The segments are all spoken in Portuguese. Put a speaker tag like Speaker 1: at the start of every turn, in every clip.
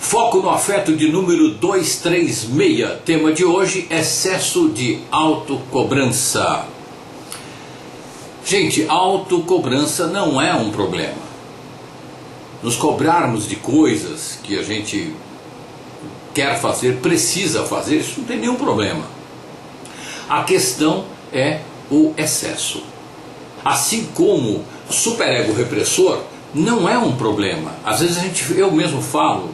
Speaker 1: Foco no afeto de número 236. Tema de hoje: excesso de autocobrança. Gente, autocobrança não é um problema. Nos cobrarmos de coisas que a gente quer fazer, precisa fazer, isso não tem nenhum problema. A questão é o excesso. Assim como o superego repressor não é um problema. Às vezes eu mesmo falo,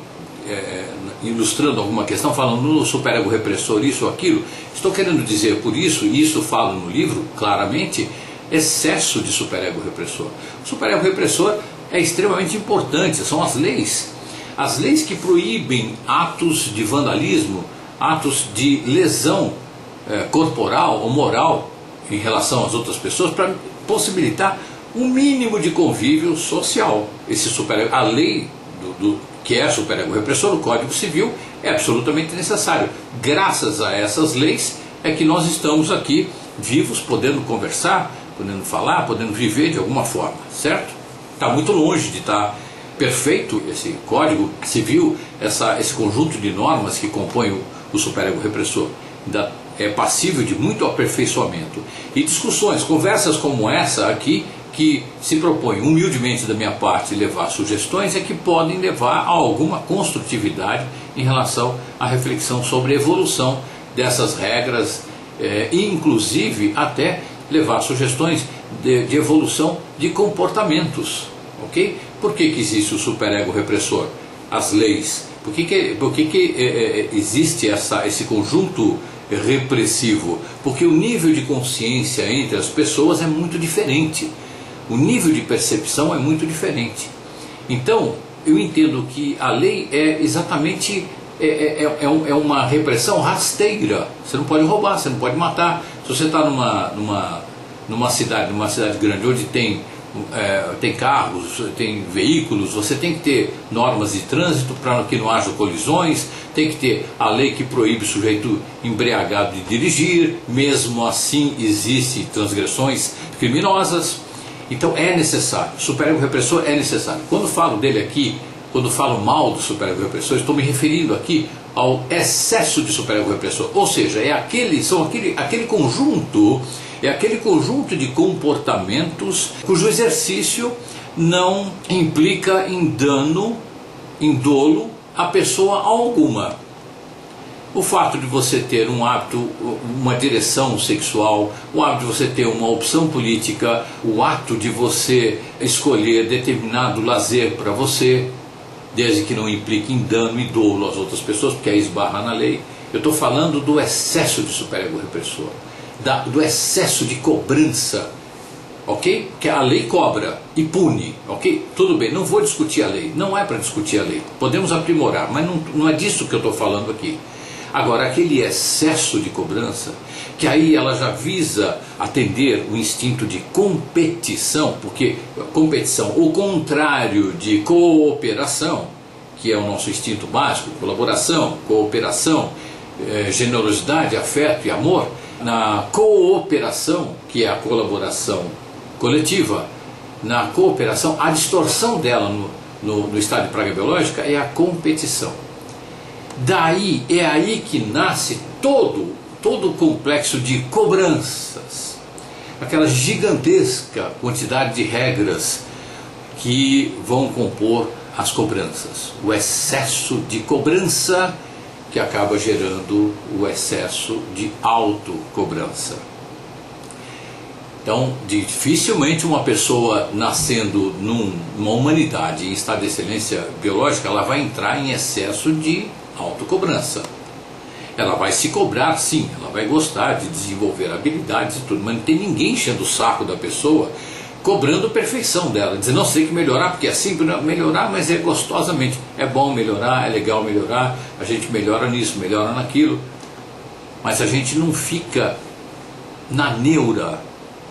Speaker 1: ilustrando alguma questão, falando no superego repressor isso ou aquilo, estou querendo dizer por isso, e isso falo no livro claramente, excesso de superego repressor. O superego repressor é extremamente importante, são as leis. As leis que proíbem atos de vandalismo, atos de lesão corporal ou moral em relação às outras pessoas, para possibilitar um mínimo de convívio social. A lei que é superego repressor, o Código Civil, é absolutamente necessário. Graças a essas leis é que nós estamos aqui vivos, podendo conversar, podendo falar, podendo viver de alguma forma, certo? Está muito longe de estar perfeito esse Código Civil, esse conjunto de normas que compõem o superego repressor. Ainda é passível de muito aperfeiçoamento. E discussões, conversas como essa aqui, que se propõe humildemente da minha parte levar sugestões, é que podem levar a alguma construtividade em relação à reflexão sobre a evolução dessas regras, e inclusive até levar sugestões de evolução de comportamentos, ok? Por que existe o superego repressor? As leis. Por que existe esse conjunto repressivo? Porque o nível de consciência entre as pessoas é muito diferente. O nível de percepção é muito diferente. Então, eu entendo que a lei é exatamente uma repressão rasteira. Você não pode roubar, você não pode matar. Se você está numa cidade grande onde tem carros, tem veículos, você tem que ter normas de trânsito para que não haja colisões, tem que ter a lei que proíbe o sujeito embriagado de dirigir, mesmo assim existem transgressões criminosas. Então é necessário, o superego repressor é necessário. Quando falo dele aqui, quando falo mal do superego repressor, estou me referindo aqui ao excesso de superego repressor, ou seja, aquele conjunto de comportamentos cujo exercício não implica em dano, em dolo a pessoa alguma. O fato de você ter um hábito, uma direção sexual, o hábito de você ter uma opção política, o ato de você escolher determinado lazer para você, desde que não implique em dano e dolo às outras pessoas, porque aí esbarra na lei. Eu estou falando do excesso de superego repressor, do excesso de cobrança, ok? Que a lei cobra e pune, ok? Tudo bem, não vou discutir a lei, não é para discutir a lei, podemos aprimorar, mas não é disso que eu estou falando aqui. Agora, aquele excesso de cobrança, que aí ela já visa atender o instinto de competição, porque competição, o contrário de cooperação, que é o nosso instinto básico, colaboração, cooperação, generosidade, afeto e amor. Na cooperação, que é a colaboração coletiva, na cooperação, a distorção dela no estado de praga biológica é a competição. Daí, é aí que nasce todo o complexo de cobranças, aquela gigantesca quantidade de regras que vão compor as cobranças, o excesso de cobrança que acaba gerando o excesso de autocobrança. Então, dificilmente uma pessoa nascendo numa humanidade em estado de excelência biológica, ela vai entrar em excesso de autocobrança. Ela vai se cobrar, sim, ela vai gostar de desenvolver habilidades e tudo, mas não tem ninguém enchendo o saco da pessoa, cobrando a perfeição dela, dizendo, não, você tem que melhorar, porque é assim, melhorar, mas é gostosamente, é bom melhorar, é legal melhorar, a gente melhora nisso, melhora naquilo, mas a gente não fica na neura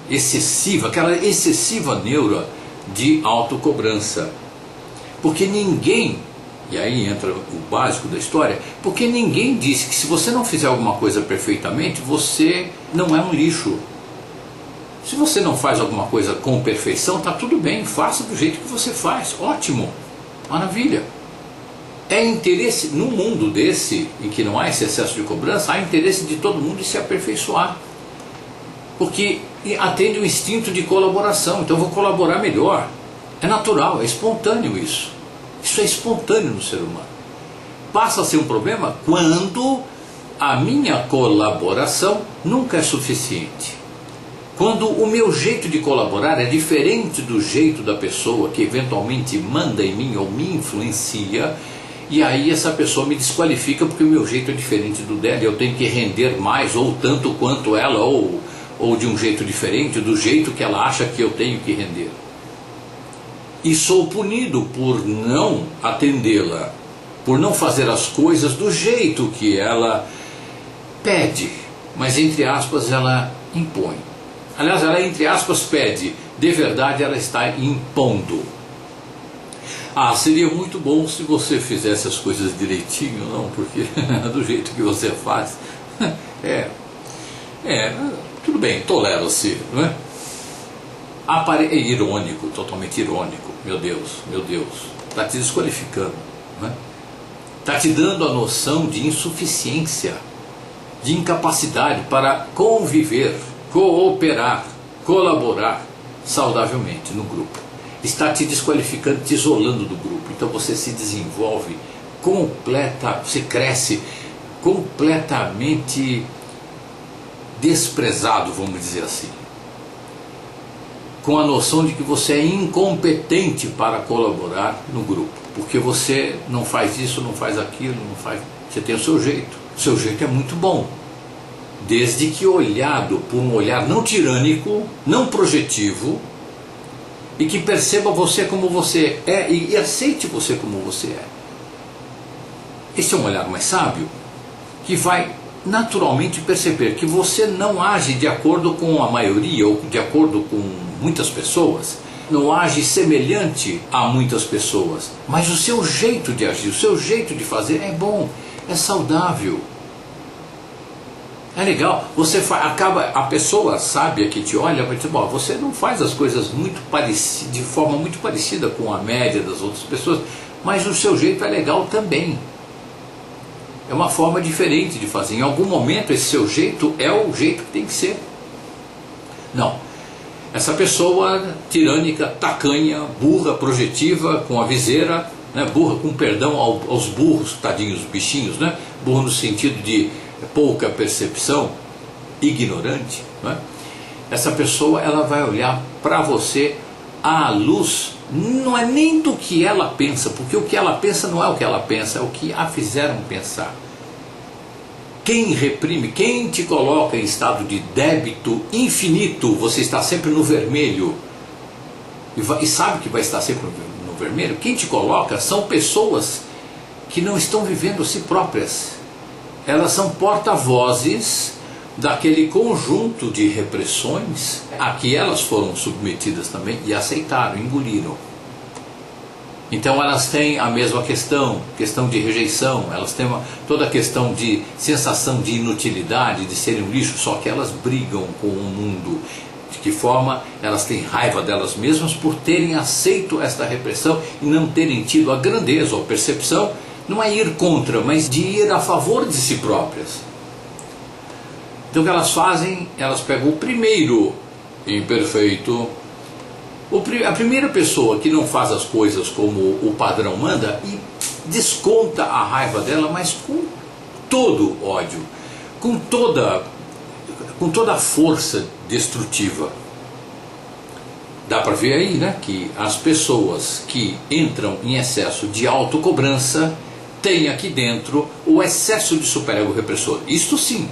Speaker 1: excessiva, aquela excessiva neura de autocobrança, porque ninguém, e aí entra o básico da história, porque ninguém disse que se você não fizer alguma coisa perfeitamente, você não é um lixo. Se você não faz alguma coisa com perfeição, está tudo bem, faça do jeito que você faz, ótimo, maravilha. é interesse, num mundo desse, em que não há esse excesso de cobrança, há interesse de todo mundo em se aperfeiçoar. Porque atende o instinto de colaboração, então eu vou colaborar melhor. É natural, é espontâneo isso. Isso é espontâneo no ser humano. Passa a ser um problema quando a minha colaboração nunca é suficiente. Quando o meu jeito de colaborar é diferente do jeito da pessoa que eventualmente manda em mim ou me influencia, e aí essa pessoa me desqualifica porque o meu jeito é diferente do dela, eu tenho que render mais ou tanto quanto ela, ou de um jeito diferente, do jeito que ela acha que eu tenho que render. E sou punido por não atendê-la, por não fazer as coisas do jeito que ela pede, mas entre aspas ela impõe. Aliás, ela entre aspas pede, de verdade ela está impondo. Ah, seria muito bom se você fizesse as coisas direitinho, não? Porque do jeito que você faz, tudo bem, tolera-se, não é? É irônico, totalmente irônico, meu Deus, está te desqualificando, não é? Está te dando a noção de insuficiência, de incapacidade para conviver, cooperar, colaborar saudavelmente no grupo. Está te desqualificando, te isolando do grupo. Então você se desenvolve você cresce completamente desprezado, vamos dizer assim, com a noção de que você é incompetente para colaborar no grupo, porque você não faz isso, não faz aquilo, você tem o seu jeito. O seu jeito é muito bom, desde que olhado por um olhar não tirânico, não projetivo, e que perceba você como você é e aceite você como você é. Esse é um olhar mais sábio, que vai naturalmente perceber que você não age de acordo com a maioria ou de acordo com muitas pessoas, não age semelhante a muitas pessoas, mas o seu jeito de agir, o seu jeito de fazer é bom, é saudável, é legal. A pessoa sábia que te olha vai dizer, bom, você não faz as coisas de forma muito parecida com a média das outras pessoas, mas o seu jeito é legal também. É uma forma diferente de fazer. Em algum momento esse seu jeito é o jeito que tem que ser. Não. Essa pessoa tirânica, tacanha, burra, projetiva, com a viseira, né, burra com perdão aos burros, tadinhos bichinhos, né? Burro no sentido de pouca percepção, ignorante, né? Essa pessoa ela vai olhar para você à luz, não é nem do que ela pensa, porque o que ela pensa não é o que ela pensa, é o que a fizeram pensar. Quem reprime, quem te coloca em estado de débito infinito, você está sempre no vermelho, e sabe que vai estar sempre no vermelho, quem te coloca são pessoas que não estão vivendo a si próprias. Elas são porta-vozes daquele conjunto de repressões a que elas foram submetidas também e aceitaram, engoliram. Então elas têm a mesma questão de rejeição, elas têm toda a questão de sensação de inutilidade, de serem um lixo, só que elas brigam com o mundo. De que forma? Elas têm raiva delas mesmas por terem aceito esta repressão e não terem tido a grandeza ou percepção, não é ir contra, mas de ir a favor de si próprias. Então o que elas fazem? Elas pegam o primeiro imperfeito, a primeira pessoa que não faz as coisas como o padrão manda e desconta a raiva dela, mas com todo ódio, com toda a força destrutiva. Dá para ver aí, né, que as pessoas que entram em excesso de autocobrança têm aqui dentro o excesso de superego repressor. Isto sim,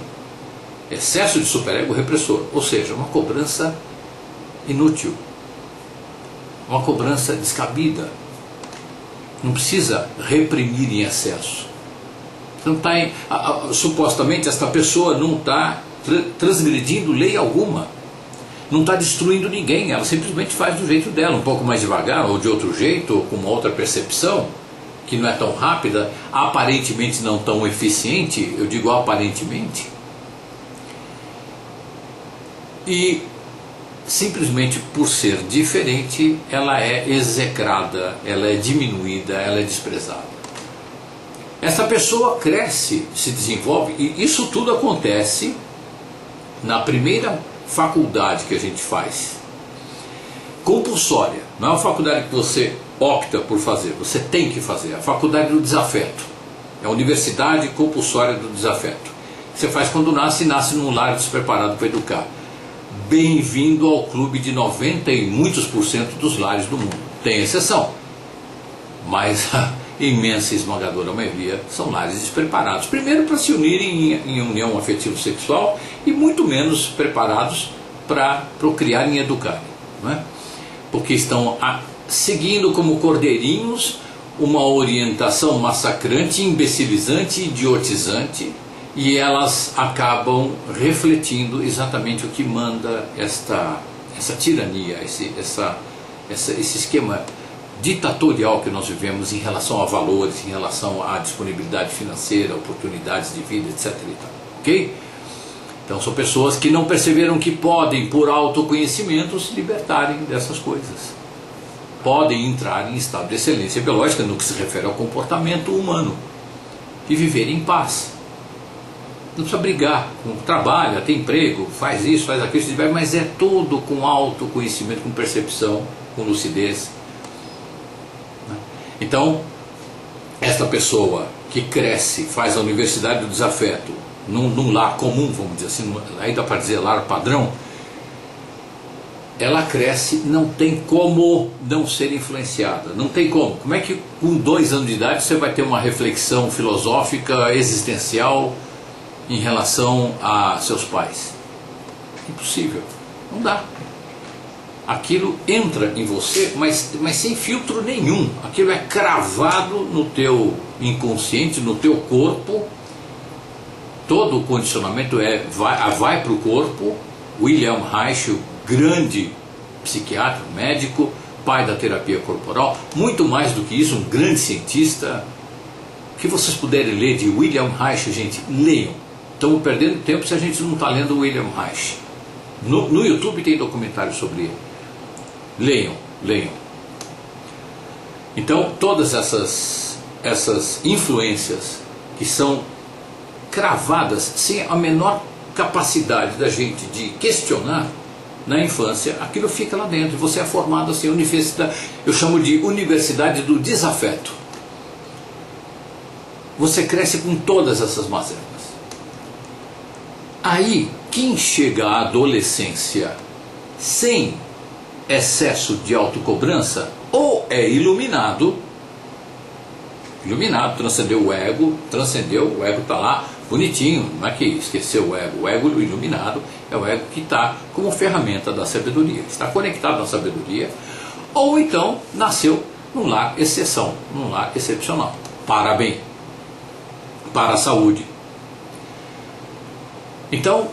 Speaker 1: excesso de superego repressor, ou seja, uma cobrança inútil, uma cobrança descabida. Não precisa reprimir em excesso. Não supostamente esta pessoa não está transgredindo lei alguma, não está destruindo ninguém, ela simplesmente faz do jeito dela, um pouco mais devagar, ou de outro jeito, ou com uma outra percepção, que não é tão rápida, aparentemente não tão eficiente, eu digo aparentemente, e simplesmente por ser diferente, ela é execrada, ela é diminuída, ela é desprezada. Essa pessoa cresce, se desenvolve, e isso tudo acontece na primeira faculdade que a gente faz, compulsória. Não é uma faculdade que você opta por fazer, você tem que fazer. A faculdade do desafeto, é a universidade compulsória do desafeto. Você faz quando nasce, e nasce num lar despreparado para educar. Bem-vindo ao clube de 90 e muitos por cento dos lares do mundo. Tem exceção, mas a imensa esmagadora maioria são lares despreparados. Primeiro, para se unirem em união afetivo-sexual, e muito menos preparados para procriarem e educarem, não é? Porque estão seguindo como cordeirinhos uma orientação massacrante, imbecilizante, idiotizante, e elas acabam refletindo exatamente o que manda essa tirania, esse esquema ditatorial que nós vivemos em relação a valores, em relação à disponibilidade financeira, oportunidades de vida, etc. Ok? Então são pessoas que não perceberam que podem, por autoconhecimento, se libertarem dessas coisas. Podem entrar em estado de excelência biológica no que se refere ao comportamento humano e viver em paz. Não precisa brigar, trabalha, tem emprego, faz isso, faz aquilo, mas é tudo com autoconhecimento, com percepção, com lucidez. Então, esta pessoa que cresce, faz a universidade do desafeto, num lar comum, vamos dizer assim, aí dá para dizer lar padrão, ela cresce, não tem como não ser influenciada, não tem como. Como é que com 2 anos de idade você vai ter uma reflexão filosófica, existencial, em relação a seus pais? Impossível, não dá. Aquilo entra em você, mas sem filtro nenhum. Aquilo é cravado no teu inconsciente, no teu corpo. Todo o condicionamento vai para o corpo. William Reich, o grande psiquiatra, médico, pai da terapia corporal, muito mais do que isso, um grande cientista. O que vocês puderem ler de William Reich, gente, leiam. Estamos perdendo tempo se a gente não está lendo William Reich. No YouTube tem documentário sobre ele. Leiam. Então, todas essas influências que são cravadas sem a menor capacidade da gente de questionar na infância, aquilo fica lá dentro. Você é formado assim, universidade, eu chamo de universidade do desafeto. Você cresce com todas essas mazelas. Aí, quem chega à adolescência sem excesso de autocobrança, ou é iluminado, transcendeu o ego está lá, bonitinho, não é que esqueceu o ego iluminado, é o ego que está como ferramenta da sabedoria, está conectado na sabedoria, ou então nasceu num lar exceção, num lar excepcional, para bem, para a saúde. Então,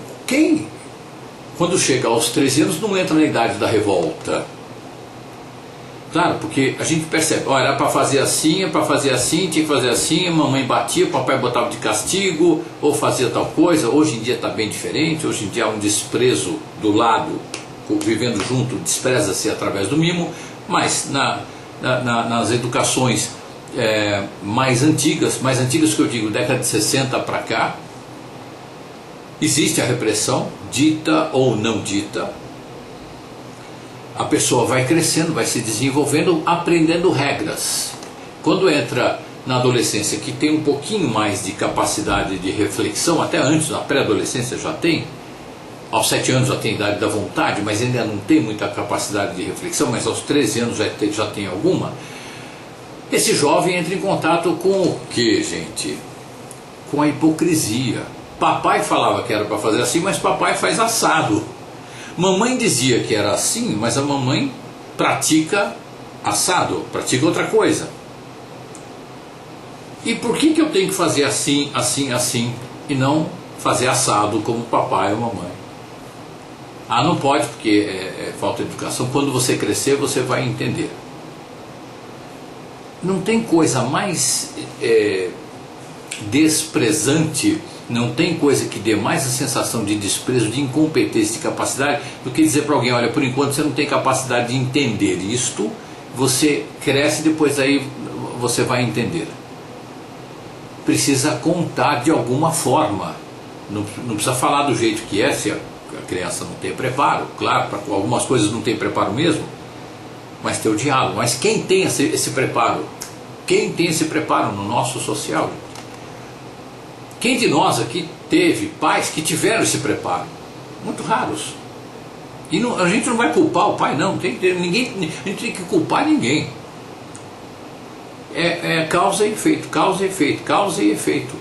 Speaker 1: quando chega aos 13 anos, não entra na idade da revolta. Claro, porque a gente percebe, olha, era para fazer assim, tinha que fazer assim, a mamãe batia, o papai botava de castigo, ou fazia tal coisa. Hoje em dia está bem diferente, hoje em dia há um desprezo do lado, vivendo junto, despreza-se através do mimo, mas nas educações mais antigas que eu digo, década de 60 para cá, existe a repressão, dita ou não dita. A pessoa vai crescendo, vai se desenvolvendo, aprendendo regras. Quando entra na adolescência, que tem um pouquinho mais de capacidade de reflexão, até antes, na pré-adolescência já tem, aos 7 anos já tem idade da vontade, mas ainda não tem muita capacidade de reflexão, mas aos 13 anos já tem alguma. Esse jovem entra em contato com o que, gente? Com a hipocrisia. Papai falava que era para fazer assim, mas papai faz assado. Mamãe dizia que era assim, mas a mamãe pratica assado, pratica outra coisa. E por que eu tenho que fazer assim, assim, assim, e não fazer assado como papai ou mamãe? Ah, não pode, porque é falta de educação. Quando você crescer, você vai entender. Não tem coisa mais desprezante, não tem coisa que dê mais a sensação de desprezo, de incompetência, de capacidade, do que dizer para alguém, olha, por enquanto você não tem capacidade de entender isto, você cresce e depois aí você vai entender. precisa contar de alguma forma. Não precisa falar do jeito que é, se a criança não tem preparo. Claro, para algumas coisas não tem preparo mesmo, mas tem o diálogo. Mas quem tem esse preparo? Quem tem esse preparo no nosso social? Quem de nós aqui teve pais que tiveram esse preparo? Muito raros. E a gente não vai culpar o pai, não. A gente tem que culpar ninguém. É causa e efeito, causa e efeito, causa e efeito.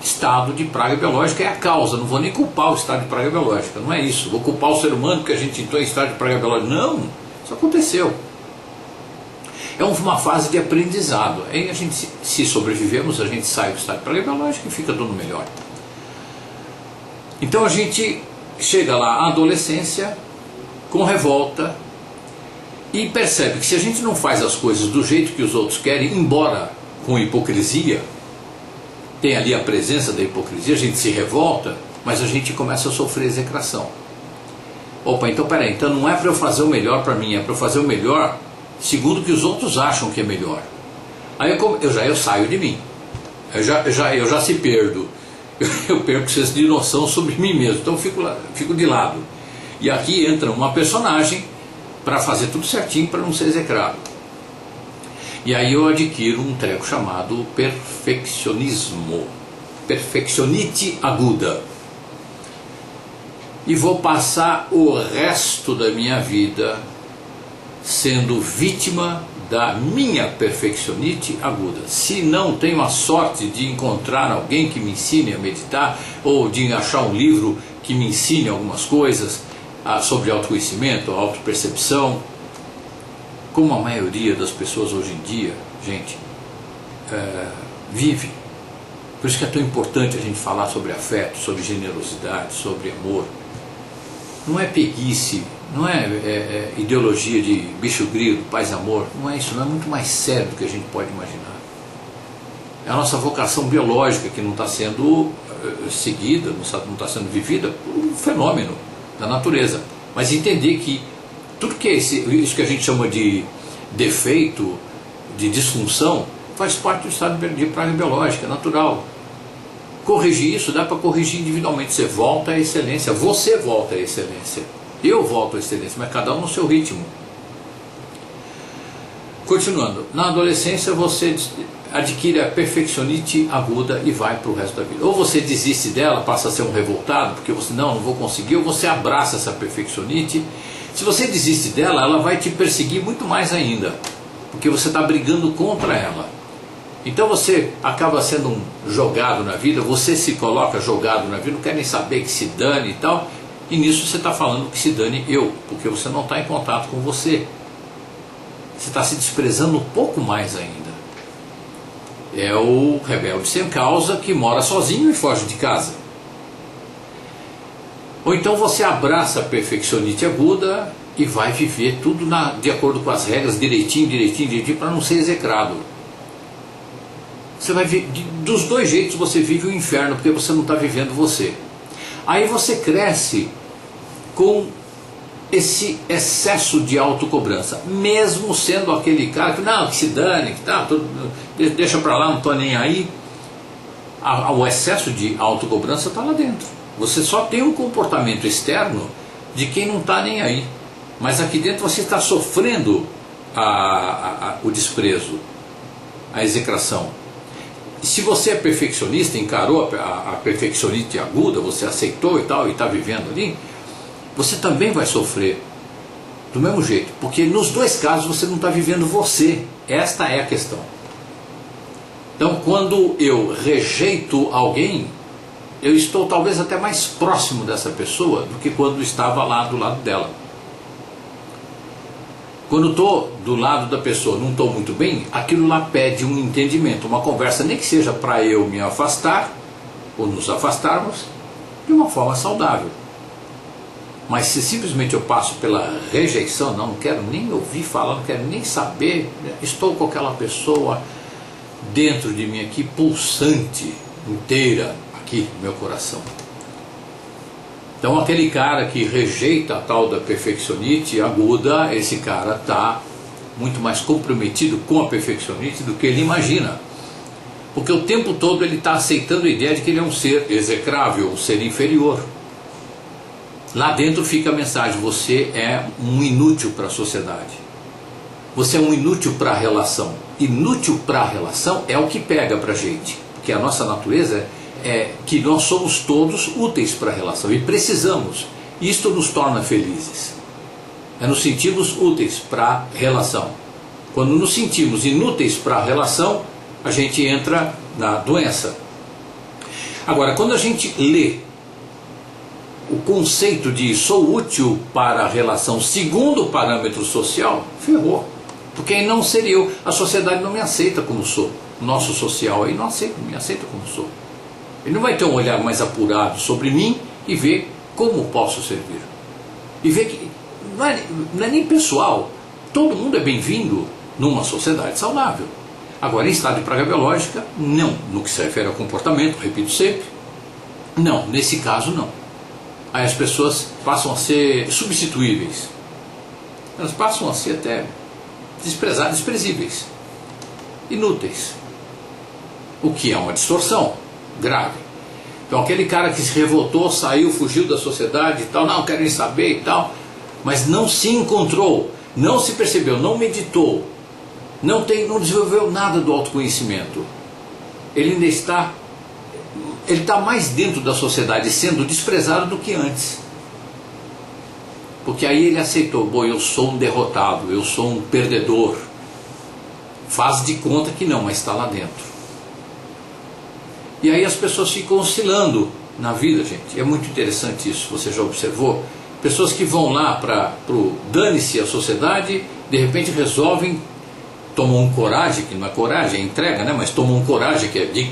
Speaker 1: Estado de praga biológica é a causa. Não vou nem culpar o estado de praga biológica. Não é isso. Vou culpar o ser humano porque a gente entrou em estado de praga biológica. Não. Isso aconteceu. É uma fase de aprendizado. Aí a gente, se sobrevivemos, a gente sai do estado de praga biológica e fica tudo melhor. Então a gente chega lá à adolescência com revolta e percebe que se a gente não faz as coisas do jeito que os outros querem, embora com hipocrisia, tem ali a presença da hipocrisia, a gente se revolta, mas a gente começa a sofrer execração. Opa, então peraí, então não é para eu fazer o melhor para mim, é para eu fazer o melhor segundo o que os outros acham que é melhor. Aí eu saio de mim, eu já se perdo, eu perco o senso de noção sobre mim mesmo, então fico de lado. E aqui entra uma personagem para fazer tudo certinho para não ser execrado. E aí eu adquiro um treco chamado perfeccionismo, perfeccionite aguda. E vou passar o resto da minha vida sendo vítima da minha perfeccionite aguda. Se não tenho a sorte de encontrar alguém que me ensine a meditar, ou de achar um livro que me ensine algumas coisas sobre autoconhecimento, autopercepção, como a maioria das pessoas hoje em dia, gente, vive. Por isso que é tão importante a gente falar sobre afeto, sobre generosidade, sobre amor. Não é preguiça, não é ideologia de bicho grilo, paz e amor, não é isso, não é muito mais sério do que a gente pode imaginar. É a nossa vocação biológica que não está sendo seguida, não está sendo vivida por um fenômeno da natureza. Mas entender que tudo que é isso que a gente chama de defeito, de disfunção, faz parte do estado de praga biológica, natural. Corrigir isso dá para corrigir individualmente. Você volta à excelência, você volta à excelência, eu volto à excelência, mas cada um no seu ritmo. Continuando, na adolescência você adquire a perfeccionite aguda e vai para o resto da vida. Ou você desiste dela, passa a ser um revoltado, porque você não vou conseguir, ou você abraça essa perfeccionite. Se você desiste dela, ela vai te perseguir muito mais ainda, porque você está brigando contra ela. Então você acaba sendo um jogado na vida, você se coloca jogado na vida, não quer nem saber que se dane e tal, e nisso você está falando que se dane eu, porque você não está em contato com você. Você está se desprezando um pouco mais ainda. É o rebelde sem causa que mora sozinho e foge de casa. Ou então você abraça a perfeccionite aguda e vai viver tudo de acordo com as regras, direitinho, para não ser execrado. Você vai ver, dos dois jeitos você vive o inferno, porque você não está vivendo você. Aí você cresce com esse excesso de autocobrança, mesmo sendo aquele cara que não, que se dane, que tá, deixa pra lá, não tô nem aí. O excesso de autocobrança está lá dentro. Você só tem um comportamento externo de quem não está nem aí, mas aqui dentro você está sofrendo o desprezo, a execração. E se você é perfeccionista, encarou a perfeccionite aguda, você aceitou e tal, e está vivendo ali, você também vai sofrer do mesmo jeito, porque nos dois casos você não está vivendo você. Esta é a questão. Então, quando eu rejeito alguém, eu estou talvez até mais próximo dessa pessoa do que quando estava lá do lado dela. Quando estou do lado da pessoa, não estou muito bem, aquilo lá pede um entendimento, uma conversa, nem que seja para eu me afastar, ou nos afastarmos, de uma forma saudável. Mas se simplesmente eu passo pela rejeição, não quero nem ouvir falar, não quero nem saber, estou com aquela pessoa dentro de mim aqui, pulsante, inteira, aqui no meu coração. Então aquele cara que rejeita a tal da perfeccionite aguda, esse cara está muito mais comprometido com a perfeccionite do que ele imagina. Porque o tempo todo ele está aceitando a ideia de que ele é um ser execrável, um ser inferior. Lá dentro fica a mensagem: você é um inútil para a sociedade. Você é um inútil para a relação. Inútil para a relação é o que pega para a gente. Porque a nossa natureza é que nós somos todos úteis para a relação. E precisamos. Isto nos torna felizes. É nos sentirmos úteis para a relação. Quando nos sentimos inúteis para a relação, a gente entra na doença. Agora, quando a gente lê o conceito de sou útil para a relação segundo o parâmetro social, ferrou. Porque aí não seria eu. A sociedade não me aceita como sou. O nosso social aí não me aceita como sou. Ele não vai ter um olhar mais apurado sobre mim e ver como posso servir. E ver que não é nem pessoal. Todo mundo é bem-vindo numa sociedade saudável. Agora, em estado de praga biológica, não. No que se refere ao comportamento, repito sempre, não. Nesse caso, não. Aí as pessoas passam a ser substituíveis. Elas passam a ser até desprezíveis, inúteis. O que é uma distorção grave. Então aquele cara que se revoltou, saiu, fugiu da sociedade e tal, não quero nem saber e tal, mas não se encontrou, não se percebeu, não meditou, não desenvolveu nada do autoconhecimento. Ele ainda está mais dentro da sociedade sendo desprezado do que antes. Porque aí ele aceitou: bom, eu sou um derrotado, eu sou um perdedor. Faz de conta que não, mas está lá dentro. E aí as pessoas ficam oscilando na vida, gente. É muito interessante isso, você já observou? Pessoas que vão lá para o dane-se a sociedade, de repente resolvem, tomam coragem, que não é coragem, é entrega, né? Mas tomam coragem, que é de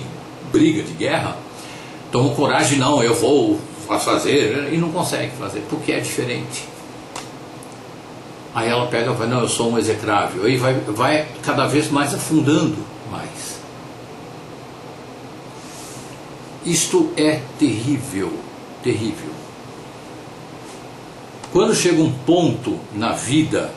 Speaker 1: briga, de guerra. Tomam coragem, não, eu vou fazer, e não consegue fazer, porque é diferente. Aí ela pega e vai: não, eu sou um execrável. Aí vai cada vez mais afundando mais. Isto é terrível, terrível. Quando chega um ponto na vida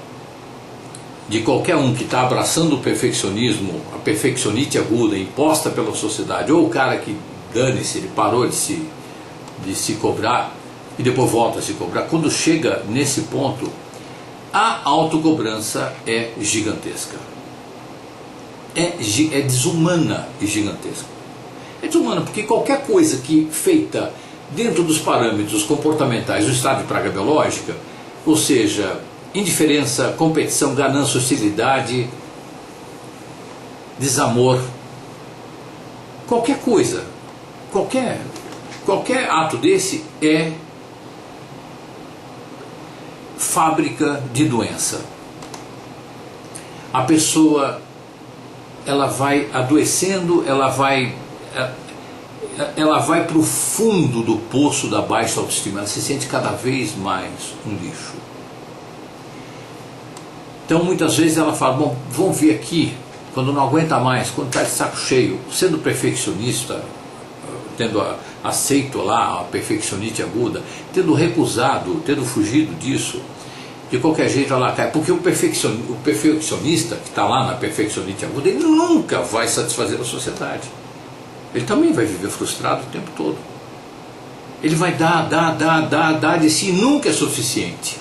Speaker 1: de qualquer um que está abraçando o perfeccionismo, a perfeccionite aguda imposta pela sociedade, ou o cara que dane-se, ele parou de se cobrar e depois volta a se cobrar, quando chega nesse ponto, a autocobrança é gigantesca. É desumana e gigantesca. É desumana porque qualquer coisa que feita dentro dos parâmetros comportamentais do estado de praga biológica, ou seja, indiferença, competição, ganância, hostilidade, desamor, qualquer coisa, qualquer ato desse é fábrica de doença. A pessoa, ela vai adoecendo, ela vai para o fundo do poço da baixa autoestima. Ela se sente cada vez mais um lixo. Então muitas vezes ela fala: bom, vamos ver aqui, quando não aguenta mais, quando está de saco cheio, sendo perfeccionista, tendo aceito lá a perfeccionite aguda, tendo recusado, tendo fugido disso, de qualquer jeito ela cai. Porque o perfeccionista que está lá na perfeccionite aguda, ele nunca vai satisfazer a sociedade. Ele também vai viver frustrado o tempo todo. Ele vai dar de si, nunca é suficiente.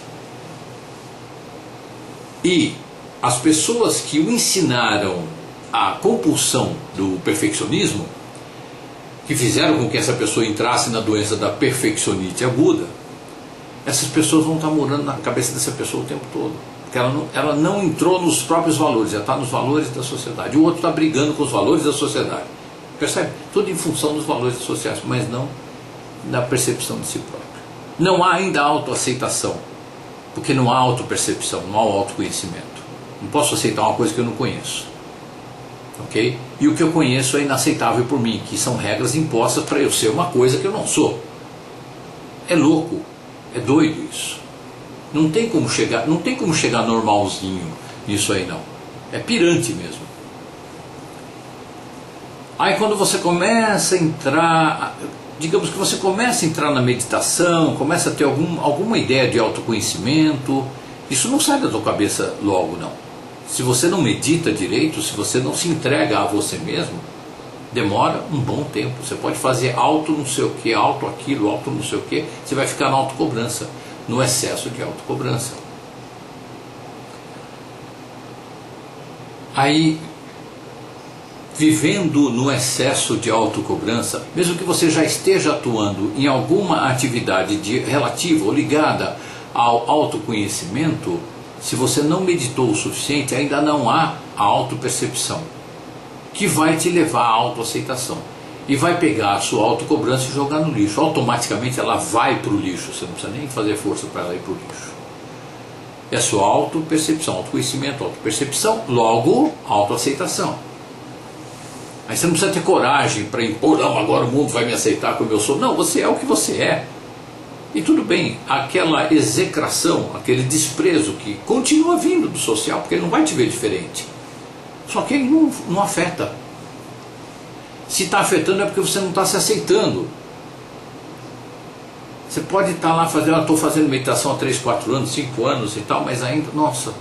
Speaker 1: E as pessoas que o ensinaram a compulsão do perfeccionismo, que fizeram com que essa pessoa entrasse na doença da perfeccionite aguda, essas pessoas vão estar morando na cabeça dessa pessoa o tempo todo. Porque ela não entrou nos próprios valores, ela está nos valores da sociedade. O outro está brigando com os valores da sociedade. Percebe? Tudo em função dos valores sociais, mas não da percepção de si próprio. Não há ainda autoaceitação, porque não há autopercepção, não há autoconhecimento. Não posso aceitar uma coisa que eu não conheço. Ok? E o que eu conheço é inaceitável por mim, que são regras impostas para eu ser uma coisa que eu não sou. É louco, é doido isso. Não tem como chegar normalzinho nisso aí não. É pirante mesmo. Aí quando você começa a entrar, digamos que você começa a entrar na meditação, começa a ter alguma ideia de autoconhecimento, isso não sai da tua cabeça logo não. Se você não medita direito, se você não se entrega a você mesmo, Demora um bom tempo. Você pode fazer auto não sei o que, auto aquilo, auto não sei o que, você vai ficar na autocobrança, no excesso de autocobrança. Aí, vivendo no excesso de autocobrança, mesmo que você já esteja atuando em alguma atividade relativa ou ligada ao autoconhecimento, se você não meditou o suficiente, ainda não há a autopercepção, que vai te levar à autoaceitação. E vai pegar a sua autocobrança e jogar no lixo. Automaticamente ela vai para o lixo, você não precisa nem fazer força para ela ir para o lixo. É a sua autopercepção, autoconhecimento, autopercepção, logo autoaceitação. Aí você não precisa ter coragem para impor, não, agora o mundo vai me aceitar como eu sou. Não, você é o que você é. E tudo bem, aquela execração, aquele desprezo que continua vindo do social, porque ele não vai te ver diferente. Só que ele não afeta. Se está afetando é porque você não está se aceitando. Você pode estar lá fazendo, estou fazendo meditação há 3, 4 anos, 5 anos e tal, mas ainda, nossa,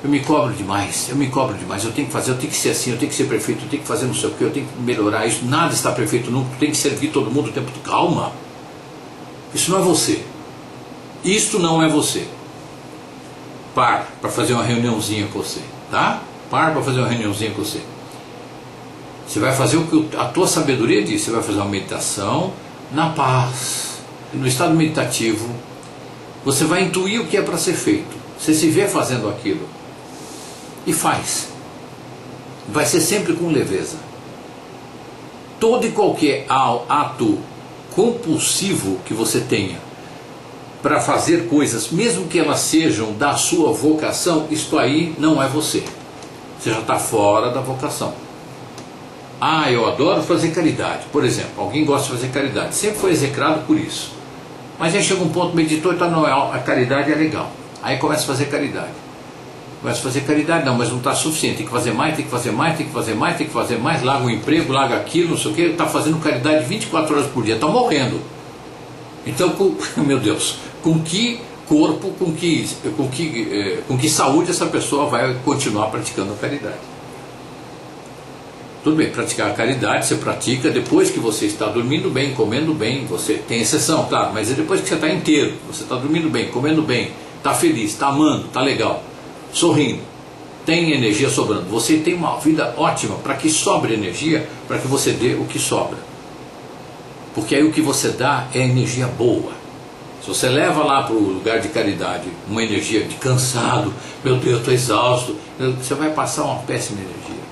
Speaker 1: eu me cobro demais, eu tenho que fazer, eu tenho que ser assim, eu tenho que ser perfeito, eu tenho que fazer não sei o que, eu tenho que melhorar isso, nada está perfeito nunca, eu tenho que servir todo mundo o tempo todo. Calma, isso não é você, isto não é você. Para fazer uma reuniãozinha com você, tá? Para fazer uma reuniãozinha com você. Você vai fazer o que a tua sabedoria diz, você vai fazer uma meditação na paz, no estado meditativo, você vai intuir o que é para ser feito, você se vê fazendo aquilo, e faz. Vai ser sempre com leveza. Todo e qualquer ato compulsivo que você tenha para fazer coisas, mesmo que elas sejam da sua vocação, isto aí não é você. Você já está fora da vocação. Ah, eu adoro fazer caridade. Por exemplo, alguém gosta de fazer caridade, sempre foi execrado por isso. Mas aí chega um ponto, meditou e tá, não, a caridade é legal. Aí começa a fazer caridade. Começa a fazer caridade, não, mas não está suficiente, tem que fazer mais, tem que fazer mais, tem que fazer mais, tem que fazer mais, larga o emprego, larga aquilo, não sei o que, está fazendo caridade 24 horas por dia, está morrendo. Então, meu Deus, com que corpo, com que saúde essa pessoa vai continuar praticando a caridade? Tudo bem, praticar a caridade você pratica depois que você está dormindo bem, comendo bem, você tem exceção, claro, mas é depois que você está inteiro, você está dormindo bem, comendo bem, está feliz, está amando, está legal, sorrindo, tem energia sobrando, você tem uma vida ótima para que sobre energia, para que você dê o que sobra. Porque aí o que você dá é energia boa. Se você leva lá para o lugar de caridade uma energia de cansado, meu Deus, estou exausto, você vai passar uma péssima energia.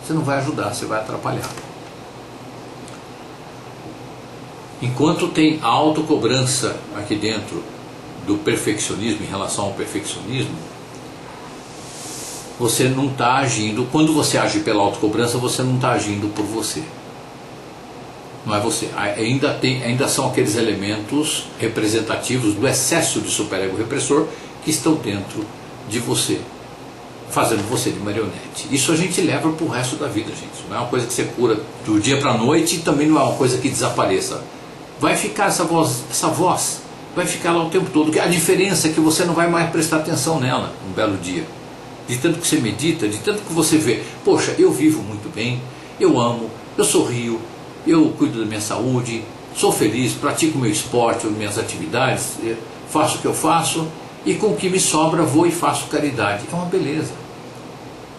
Speaker 1: Você não vai ajudar, você vai atrapalhar. Enquanto tem a autocobrança aqui dentro do perfeccionismo, em relação ao perfeccionismo, você não está agindo, quando você age pela autocobrança, você não está agindo por você. Não é você. Ainda são aqueles elementos representativos do excesso de superego repressor que estão dentro de você, fazendo você de marionete. Isso a gente leva para o resto da vida, gente. Não é uma coisa que você cura do dia para a noite e também não é uma coisa que desapareça. Vai ficar essa voz vai ficar lá o tempo todo. A diferença é que você não vai mais prestar atenção nela um belo dia. De tanto que você medita, de tanto que você vê, poxa, eu vivo muito bem, eu amo, eu sorrio, eu cuido da minha saúde, sou feliz, pratico meu esporte, minhas atividades, faço o que eu faço e com o que me sobra vou e faço caridade. É uma beleza.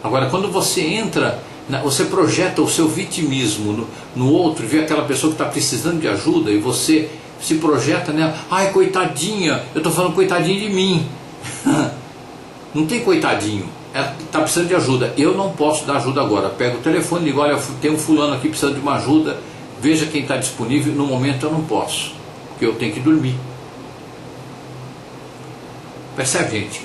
Speaker 1: Agora, quando você entra, você projeta o seu vitimismo no outro, vê aquela pessoa que está precisando de ajuda e você se projeta nela, ai, coitadinha, eu estou falando coitadinha de mim. Não tem coitadinho, está precisando de ajuda, eu não posso dar ajuda agora. Pega o telefone e digo, olha, tem um fulano aqui precisando de uma ajuda, veja quem está disponível, no momento eu não posso, porque eu tenho que dormir. Percebe, gente?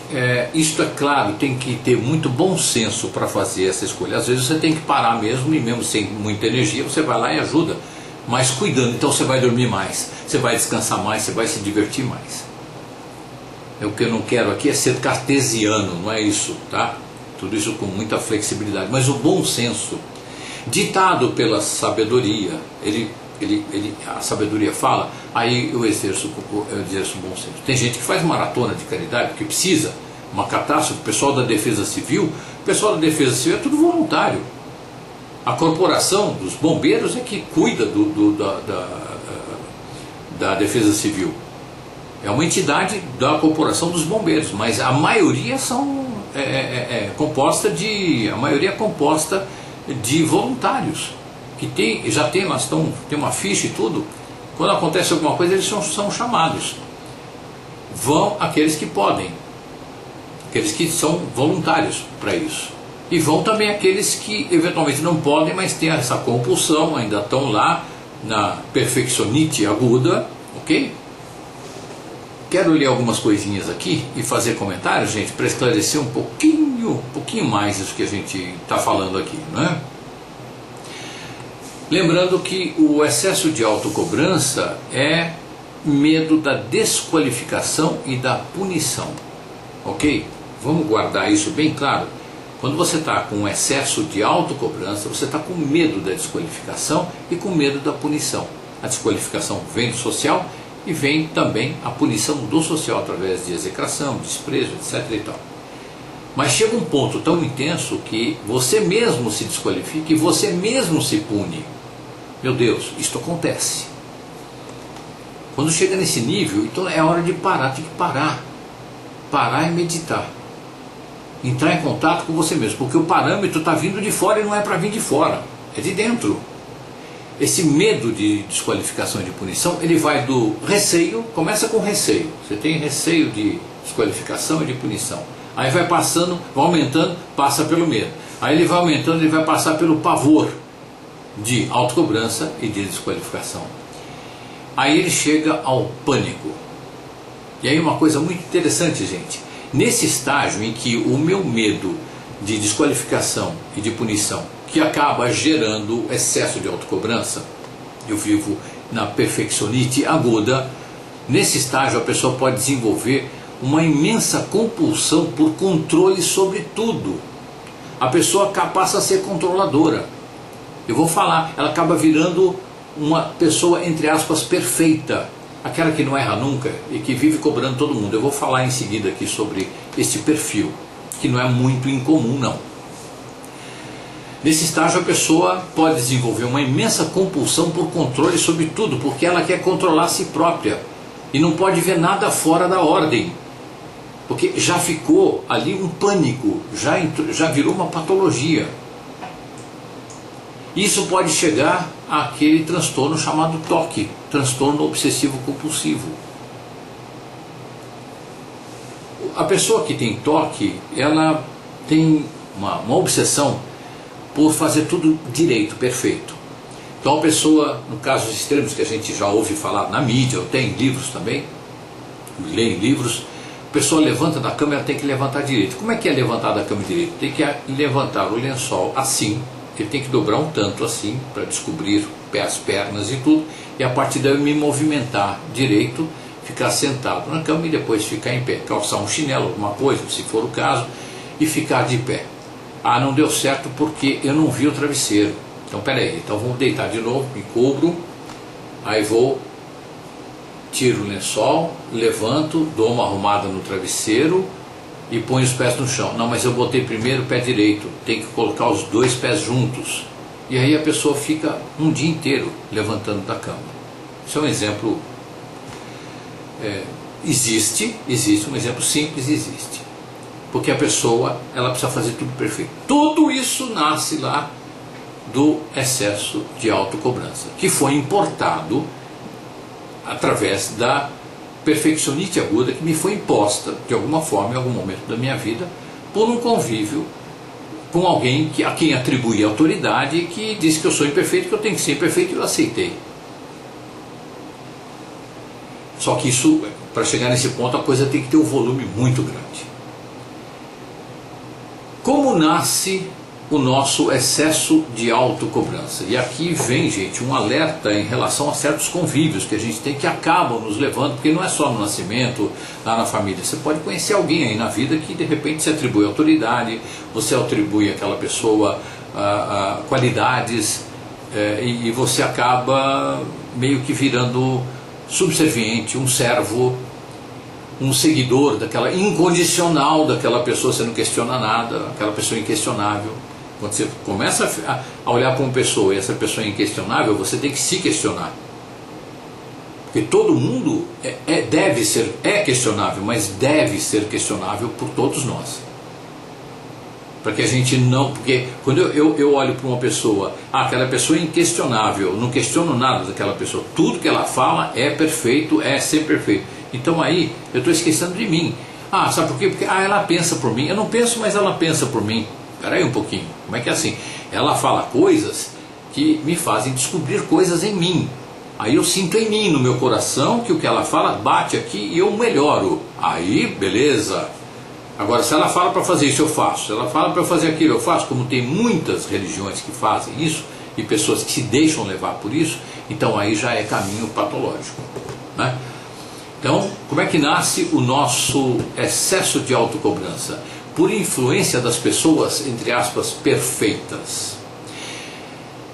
Speaker 1: Isto é claro, tem que ter muito bom senso para fazer essa escolha. Às vezes você tem que parar mesmo, e mesmo sem muita energia, você vai lá e ajuda, mas cuidando. Então você vai dormir mais, você vai descansar mais, você vai se divertir mais. O que eu não quero aqui é ser cartesiano, não é isso, tá? Tudo isso com muita flexibilidade, mas o bom senso, ditado pela sabedoria, a sabedoria fala, aí eu exerço bom senso. Tem gente que faz maratona de caridade, porque precisa, uma catástrofe, o pessoal da defesa civil é tudo voluntário. A corporação dos bombeiros é que cuida da Defesa Civil. É uma entidade da corporação dos bombeiros, mas a maioria a maioria é composta de voluntários que tem uma ficha e tudo. Quando acontece alguma coisa, eles são chamados. Vão aqueles que podem, aqueles que são voluntários para isso. E vão também aqueles que eventualmente não podem, mas têm essa compulsão, ainda estão lá na perfeccionite aguda, ok? Quero ler algumas coisinhas aqui e fazer comentários, gente, para esclarecer um pouquinho mais isso que a gente está falando aqui, não é? Lembrando que o excesso de autocobrança é medo da desqualificação e da punição, ok? Vamos guardar isso bem claro. Quando você está com excesso de autocobrança, você está com medo da desqualificação e com medo da punição. A desqualificação vem do social e vem também a punição do social através de execração, desprezo, etc. e tal. Mas chega um ponto tão intenso que você mesmo se desqualifica e você mesmo se pune. Meu Deus, isto acontece. Quando chega nesse nível, então é hora de parar, tem que parar. Parar e meditar. Entrar em contato com você mesmo, porque o parâmetro está vindo de fora e não é para vir de fora, é de dentro. Esse medo de desqualificação e de punição, ele vai do receio, começa com receio. Você tem receio de desqualificação e de punição. Aí vai passando, vai aumentando, passa pelo medo. Aí ele vai aumentando, ele vai passar pelo pavor de autocobrança e de desqualificação. Aí ele chega ao pânico. E aí uma coisa muito interessante, gente. Nesse estágio em que o meu medo de desqualificação e de punição, que acaba gerando excesso de autocobrança, eu vivo na perfeccionite aguda, nesse estágio a pessoa pode desenvolver uma imensa compulsão por controle sobre tudo. A pessoa passa a ser controladora. Eu vou falar, ela acaba virando uma pessoa, entre aspas, perfeita. Aquela que não erra nunca e que vive cobrando todo mundo. Eu vou falar em seguida aqui sobre esse perfil, que não é muito incomum não. Nesse estágio a pessoa pode desenvolver uma imensa compulsão por controle sobre tudo, porque ela quer controlar a si própria e não pode ver nada fora da ordem, porque já ficou ali um pânico, já virou uma patologia. Isso pode chegar àquele transtorno chamado TOC, transtorno obsessivo compulsivo. A pessoa que tem TOC, ela tem uma obsessão por fazer tudo direito, perfeito. Então a pessoa, no caso dos extremos que a gente já ouve falar na mídia, ou tem livros também, lê em livros, a pessoa levanta da cama, ela tem que levantar direito. Como é que é levantar da cama direito? Tem que levantar o lençol assim, ele tem que dobrar um tanto assim, para descobrir as pernas e tudo, e a partir daí eu me movimentar direito, ficar sentado na cama e depois ficar em pé, calçar um chinelo, alguma coisa, se for o caso, e ficar de pé. Ah, não deu certo porque eu não vi o travesseiro. Então peraí, então vou deitar de novo, me cubro, aí vou, tiro o lençol, levanto, dou uma arrumada no travesseiro e ponho os pés no chão. Não, mas eu botei primeiro o pé direito, tem que colocar os dois pés juntos. E aí a pessoa fica um dia inteiro levantando da cama. Isso é um exemplo, existe um exemplo simples, existe. Porque a pessoa, ela precisa fazer tudo perfeito. Tudo isso nasce lá do excesso de autocobrança, que foi importado através da perfeccionite aguda que me foi imposta de alguma forma em algum momento da minha vida por um convívio com alguém a quem atribui autoridade e que disse que eu sou imperfeito, que eu tenho que ser imperfeito, e eu aceitei. Só que isso, para chegar nesse ponto, a coisa tem que ter um volume muito grande. Como nasce o nosso excesso de autocobrança? E aqui vem, gente, um alerta em relação a certos convívios que a gente tem, que acabam nos levando, porque não é só no nascimento, lá na família. Você pode conhecer alguém aí na vida que de repente se atribui autoridade, você atribui àquela pessoa qualidades, e você acaba meio que virando subserviente, um servo, um seguidor daquela, incondicional daquela pessoa, você não questiona nada, aquela pessoa inquestionável. Quando você começa a olhar para uma pessoa e essa pessoa é inquestionável, você tem que se questionar. Porque todo mundo é questionável, mas deve ser questionável por todos nós. Para que a gente não... Porque quando eu olho para uma pessoa, aquela pessoa é inquestionável, não questiono nada daquela pessoa, tudo que ela fala é perfeito, é sempre perfeito. Então aí eu estou esquecendo de mim. Sabe por quê? Porque ela pensa por mim. Eu não penso, mas ela pensa por mim. Espera aí um pouquinho, como é que é assim? Ela fala coisas que me fazem descobrir coisas em mim. Aí eu sinto em mim, no meu coração, que o que ela fala bate aqui e eu melhoro. Aí, beleza. Agora, se ela fala para fazer isso, eu faço. Se ela fala para fazer aquilo, eu faço. Como tem muitas religiões que fazem isso, e pessoas que se deixam levar por isso, então aí já é caminho patológico, né? Então, como é que nasce o nosso excesso de autocobrança? Por influência das pessoas, entre aspas, perfeitas.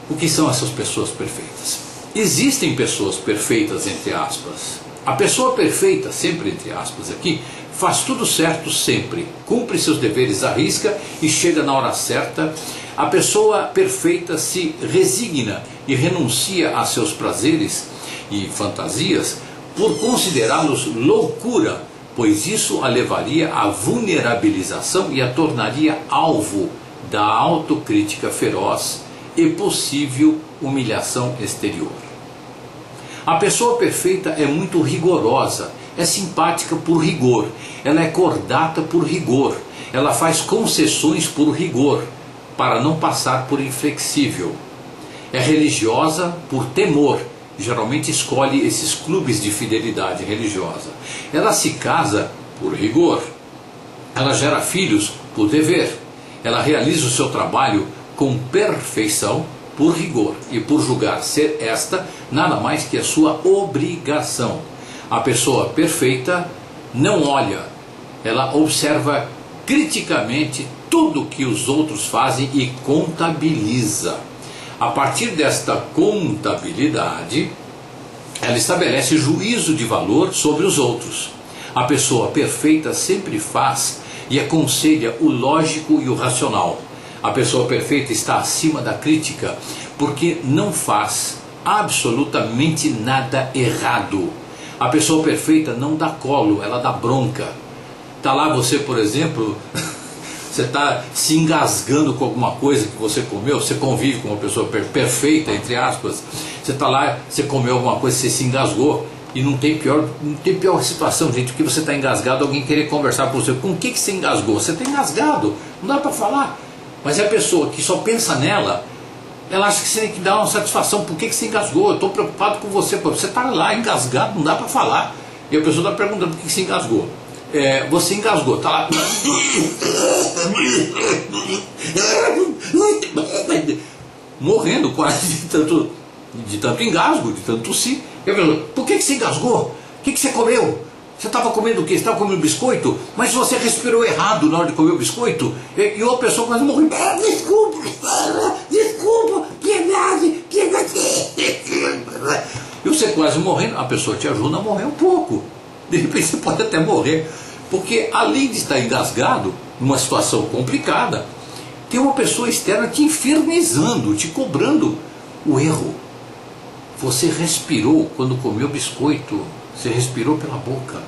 Speaker 1: O que são essas pessoas perfeitas? Existem pessoas perfeitas, entre aspas. A pessoa perfeita, sempre entre aspas aqui, faz tudo certo sempre, cumpre seus deveres à risca e chega na hora certa. A pessoa perfeita se resigna e renuncia a seus prazeres e fantasias por considerá-los loucura, pois isso a levaria à vulnerabilização e a tornaria alvo da autocrítica feroz e possível humilhação exterior. A pessoa perfeita é muito rigorosa, é simpática por rigor, ela é cordata por rigor, ela faz concessões por rigor, para não passar por inflexível. É religiosa por temor, geralmente escolhe esses clubes de fidelidade religiosa. Ela se casa por rigor, ela gera filhos por dever, ela realiza o seu trabalho com perfeição por rigor e por julgar ser esta nada mais que a sua obrigação. A pessoa perfeita não olha, ela observa criticamente tudo que os outros fazem e contabiliza. A partir desta contabilidade, ela estabelece juízo de valor sobre os outros. A pessoa perfeita sempre faz e aconselha o lógico e o racional. A pessoa perfeita está acima da crítica, porque não faz absolutamente nada errado. A pessoa perfeita não dá colo, ela dá bronca. Está lá você, por exemplo, você está se engasgando com alguma coisa que você comeu, você convive com uma pessoa perfeita, entre aspas, você está lá, você comeu alguma coisa, você se engasgou, e não tem pior situação, gente, que você está engasgado, alguém querer conversar com você. Com o que você engasgou? Você está engasgado, não dá para falar. Mas é a pessoa que só pensa nela, ela acha que você tem que dar uma satisfação. Por que você engasgou? Eu estou preocupado com você. Você está lá engasgado, não dá para falar. E a pessoa está perguntando por que você engasgou. Você engasgou, está lá morrendo quase de tanto engasgo, de tanto tossir. E a pessoa, por que você engasgou? O que você comeu? Você estava comendo o quê? Você estava comendo biscoito? Mas você respirou errado na hora de comer o biscoito? E a pessoa quase morreu. Desculpa, piedade. E você quase morrendo, a pessoa te ajuda a morrer um pouco. De repente você pode até morrer. Porque além de estar engasgado, numa situação complicada, tem uma pessoa externa te infernizando, te cobrando o erro. Você respirou quando comeu biscoito. Você respirou pela boca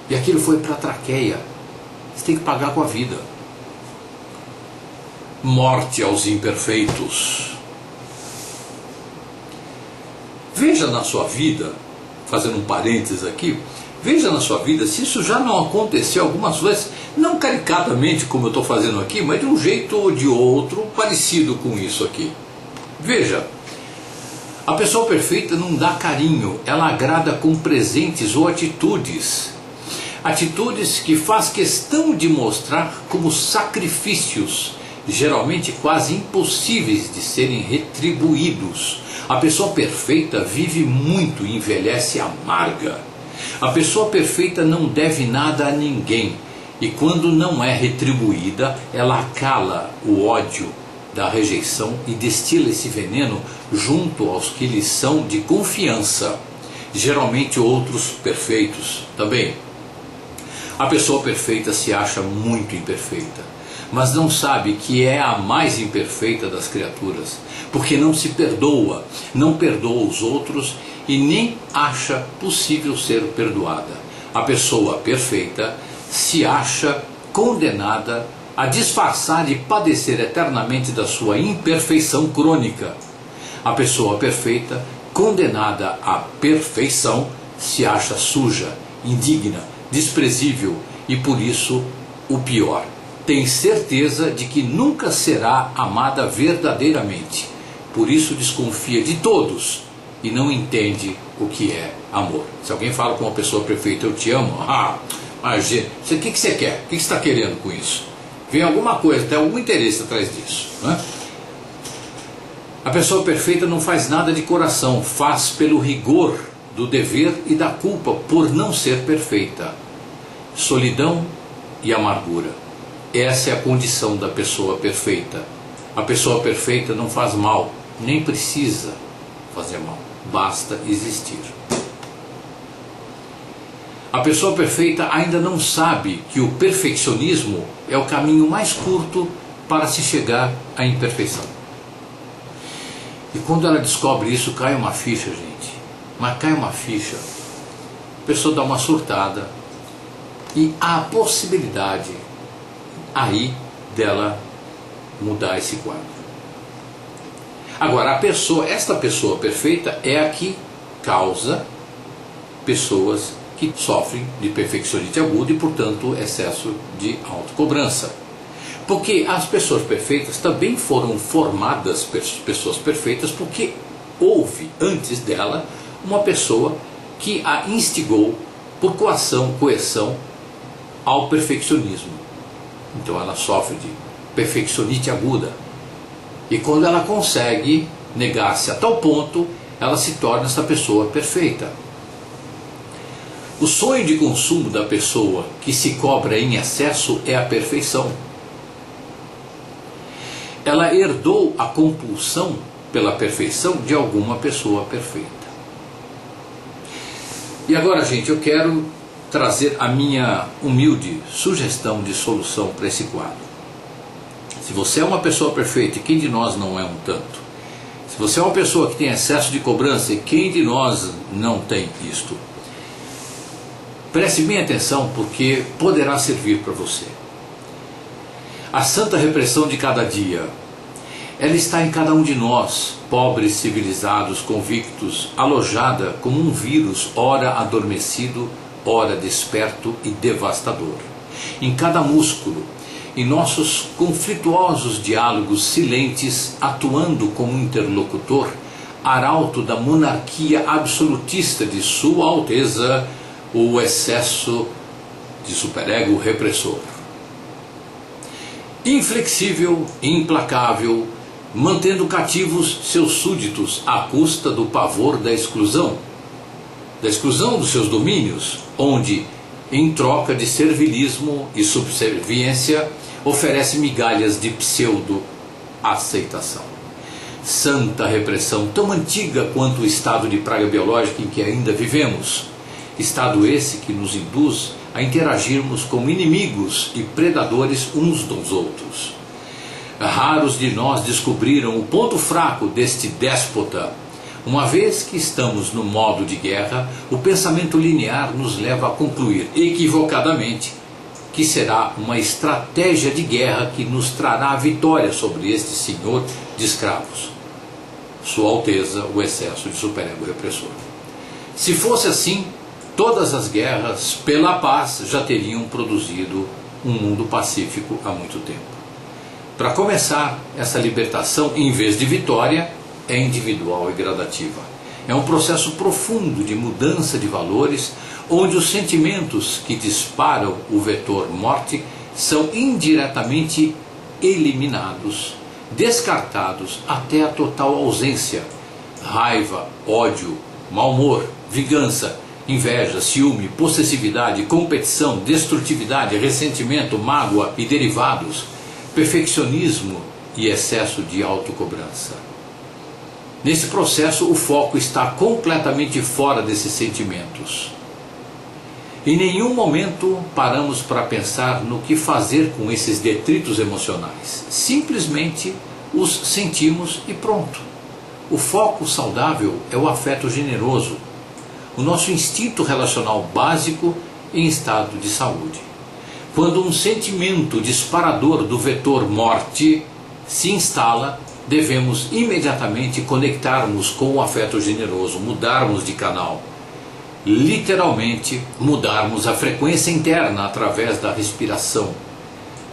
Speaker 1: e aquilo foi para a traqueia. Você tem que pagar com a vida. Morte aos imperfeitos. Veja na sua vida, fazendo um parênteses aqui, veja na sua vida se isso já não aconteceu algumas vezes, não caricatamente como eu estou fazendo aqui, mas de um jeito ou de outro parecido com isso aqui. Veja. A pessoa perfeita não dá carinho, ela agrada com presentes ou atitudes. Atitudes que faz questão de mostrar como sacrifícios, geralmente quase impossíveis de serem retribuídos. A pessoa perfeita vive muito e envelhece amarga. A pessoa perfeita não deve nada a ninguém, e quando não é retribuída, ela cala o ódio da rejeição e destila esse veneno junto aos que lhes são de confiança, geralmente outros perfeitos também. A pessoa perfeita se acha muito imperfeita, mas não sabe que é a mais imperfeita das criaturas, porque não se perdoa, não perdoa os outros e nem acha possível ser perdoada. A pessoa perfeita se acha condenada a disfarçar e padecer eternamente da sua imperfeição crônica. A pessoa perfeita, condenada à perfeição, se acha suja, indigna, desprezível e por isso o pior. Tem certeza de que nunca será amada verdadeiramente. Por isso desconfia de todos e não entende o que é amor. Se alguém fala com uma pessoa perfeita, eu te amo, mas o que você quer? O que você está querendo com isso? Vem alguma coisa, tem algum interesse atrás disso, né? A pessoa perfeita não faz nada de coração, faz pelo rigor do dever e da culpa por não ser perfeita. Solidão e amargura. Essa é a condição da pessoa perfeita. A pessoa perfeita não faz mal, nem precisa fazer mal, basta existir. A pessoa perfeita ainda não sabe que o perfeccionismo é o caminho mais curto para se chegar à imperfeição. E quando ela descobre isso, cai uma ficha, gente. Mas cai uma ficha, a pessoa dá uma surtada e há a possibilidade aí dela mudar esse quadro. Agora, esta pessoa perfeita é a que causa pessoas que sofrem de perfeccionismo agudo e, portanto, excesso de autocobrança. Porque as pessoas perfeitas também foram formadas pessoas perfeitas porque houve antes dela uma pessoa que a instigou por coerção ao perfeccionismo. Então ela sofre de perfeccionite aguda. E quando ela consegue negar-se a tal ponto, ela se torna essa pessoa perfeita. O sonho de consumo da pessoa que se cobra em excesso é a perfeição. Ela herdou a compulsão pela perfeição de alguma pessoa perfeita. E agora, gente, eu quero trazer a minha humilde sugestão de solução para esse quadro. Se você é uma pessoa perfeita, e quem de nós não é um tanto? Se você é uma pessoa que tem excesso de cobrança, e quem de nós não tem isto? Preste bem atenção, porque poderá servir para você. A santa repressão de cada dia, ela está em cada um de nós, pobres, civilizados, convictos, alojada como um vírus, ora adormecido, ora desperto e devastador. Em cada músculo, em nossos conflituosos diálogos silentes, atuando como interlocutor, arauto da monarquia absolutista de Sua Alteza, o excesso de superego repressor. Inflexível, implacável, mantendo cativos seus súditos à custa do pavor da exclusão dos seus domínios, onde, em troca de servilismo e subserviência, oferece migalhas de pseudo-aceitação. Santa repressão, tão antiga quanto o estado de praga biológica em que ainda vivemos, estado esse que nos induz a interagirmos como inimigos e predadores uns dos outros. Raros de nós descobriram o ponto fraco deste déspota. Uma vez que estamos no modo de guerra, o pensamento linear nos leva a concluir, equivocadamente, que será uma estratégia de guerra que nos trará a vitória sobre este senhor de escravos, Sua Alteza, o excesso de superego repressor. Se fosse assim, todas as guerras pela paz já teriam produzido um mundo pacífico há muito tempo. Para começar, essa libertação, em vez de vitória, é individual e gradativa. É um processo profundo de mudança de valores, onde os sentimentos que disparam o vetor morte são indiretamente eliminados, descartados até a total ausência. Raiva, ódio, mau humor, vingança, inveja, ciúme, possessividade, competição, destrutividade, ressentimento, mágoa e derivados, perfeccionismo e excesso de autocobrança. Nesse processo, o foco está completamente fora desses sentimentos. Em nenhum momento paramos para pensar no que fazer com esses detritos emocionais. Simplesmente os sentimos e pronto. O foco saudável é o afeto generoso, o nosso instinto relacional básico em estado de saúde. Quando um sentimento disparador do vetor morte se instala, devemos imediatamente conectarmos com o afeto generoso, mudarmos de canal. Literalmente, mudarmos a frequência interna através da respiração,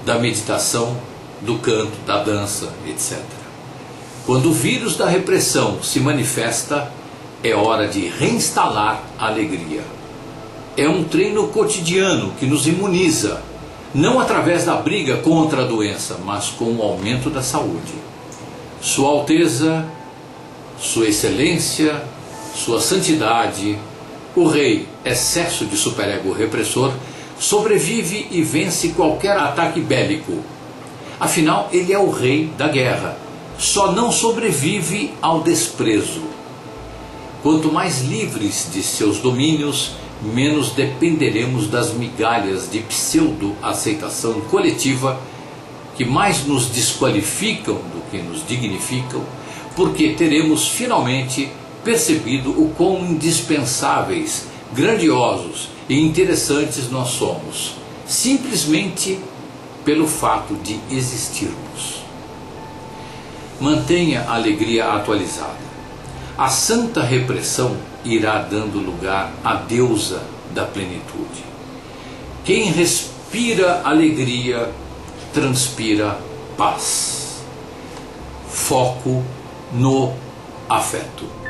Speaker 1: da meditação, do canto, da dança, etc. Quando o vírus da repressão se manifesta, é hora de reinstalar a alegria. É um treino cotidiano que nos imuniza, não através da briga contra a doença, mas com o aumento da saúde. Sua Alteza, Sua Excelência, Sua Santidade, o Rei, excesso de superego repressor, sobrevive e vence qualquer ataque bélico. Afinal, ele é o rei da guerra. Só não sobrevive ao desprezo. Quanto mais livres de seus domínios, menos dependeremos das migalhas de pseudo-aceitação coletiva que mais nos desqualificam do que nos dignificam, porque teremos finalmente percebido o quão indispensáveis, grandiosos e interessantes nós somos, simplesmente pelo fato de existirmos. Mantenha a alegria atualizada. A santa repressão irá dando lugar à deusa da plenitude. Quem respira alegria, transpira paz. Foco no afeto.